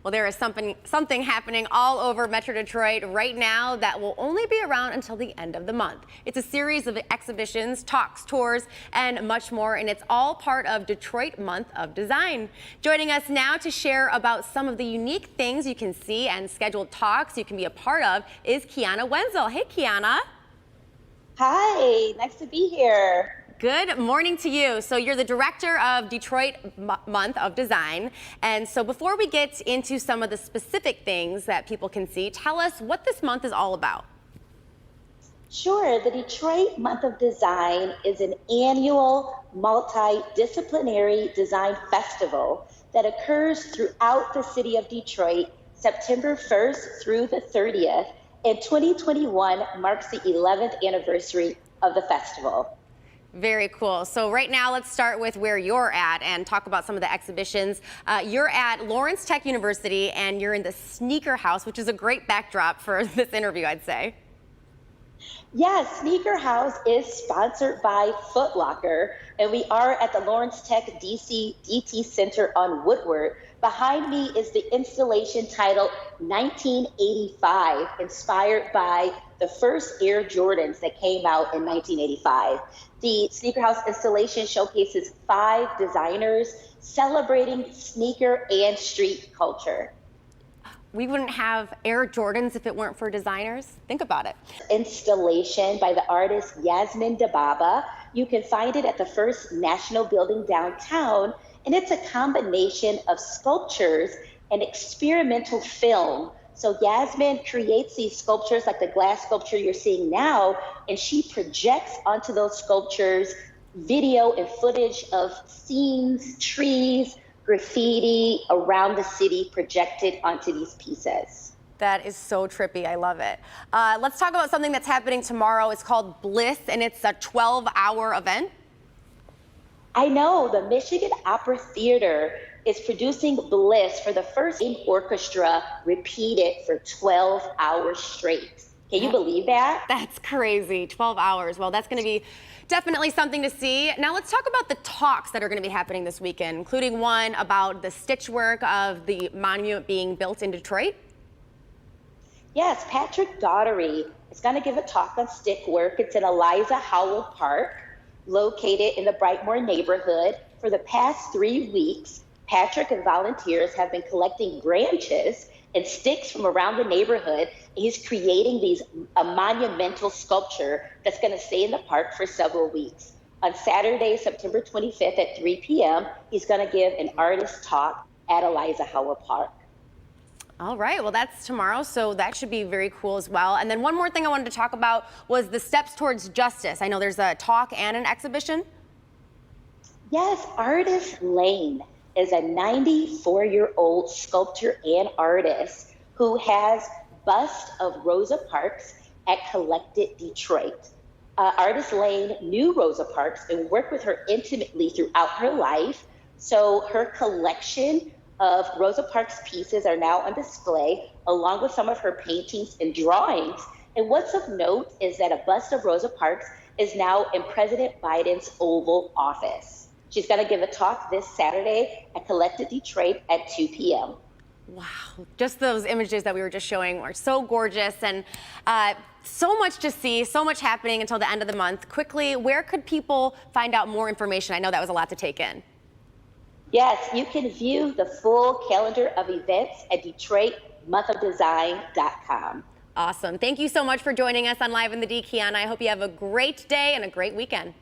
Well, there is something happening all over Metro Detroit right now that will only be around until the end of the month. It's a series of exhibitions, talks, tours, and much more, and it's all part of Detroit Month of Design. Joining us now to share about some of the unique things you can see and scheduled talks you can be a part of is Kiana Wenzel. Hey, Kiana. Hi, nice to be here. Good morning to you. So you're the director of Detroit Month of Design. And so before we get into some of the specific things that people can see, tell us what this month is all about. Sure, the Detroit Month of Design is an annual multidisciplinary design festival that occurs throughout the city of Detroit, September 1st through the 30th. And 2021 marks the 11th anniversary of the festival. Very cool. So right now, let's start with where you're at and talk about some of the exhibitions. You're at Lawrence Tech University and you're in the Sneaker House, which is a great backdrop for this interview, I'd say. Yes, Sneaker House is sponsored by Foot Locker, and we are at the Lawrence Tech DC DT Center on Woodward. Behind me is the installation titled 1985, inspired by the first Air Jordans that came out in 1985. The Sneaker House installation showcases 5 designers celebrating sneaker and street culture. We wouldn't have Air Jordans if it weren't for designers. Think about it. Installation by the artist Yasmin Dababa. You can find it at the First National Building downtown, and it's a combination of sculptures and experimental film. So Yasmin creates these sculptures like the glass sculpture you're seeing now, and she projects onto those sculptures video and footage of scenes, trees, graffiti around the city projected onto these pieces. That is so trippy. I love it. Let's talk about something that's happening tomorrow. It's called Bliss, and it's a 12-hour event. I know, the Michigan Opera Theater is producing Bliss for the first time. Orchestra repeat it for 12 hours straight. Can you believe that? That's crazy. 12 hours. Well, that's going to be definitely something to see. Now let's talk about the talks that are going to be happening this weekend, including one about the stitchwork of the monument being built in Detroit. Yes, Patrick Daugherty is going to give a talk on stick work. It's in Eliza Howell Park, located in the Brightmoor neighborhood. For the past 3 weeks, Patrick and volunteers have been collecting branches and sticks from around the neighborhood. He's creating a monumental sculpture that's going to stay in the park for several weeks. On Saturday, September 25th at 3 p.m., he's going to give an artist talk at Eliza Howell Park. All right, well, that's tomorrow, so that should be very cool as well. And then one more thing I wanted to talk about was the Steps Towards Justice. I know there's a talk and an exhibition. Yes, Artist Lane is a 94-year-old sculptor and artist who has bust of Rosa Parks at Collected Detroit. Artist Lane knew Rosa Parks and worked with her intimately throughout her life. So her collection of Rosa Parks pieces are now on display, along with some of her paintings and drawings. And what's of note is that a bust of Rosa Parks is now in President Biden's Oval Office. She's going to give a talk this Saturday at Collected Detroit at 2 p.m. Wow, just those images that we were just showing are so gorgeous, and so much to see, so much happening until the end of the month. Quickly, where could people find out more information? I know that was a lot to take in. Yes, you can view the full calendar of events at DetroitMonthOfDesign.com. Awesome. Thank you so much for joining us on Live in the D, Kiana. I hope you have a great day and a great weekend.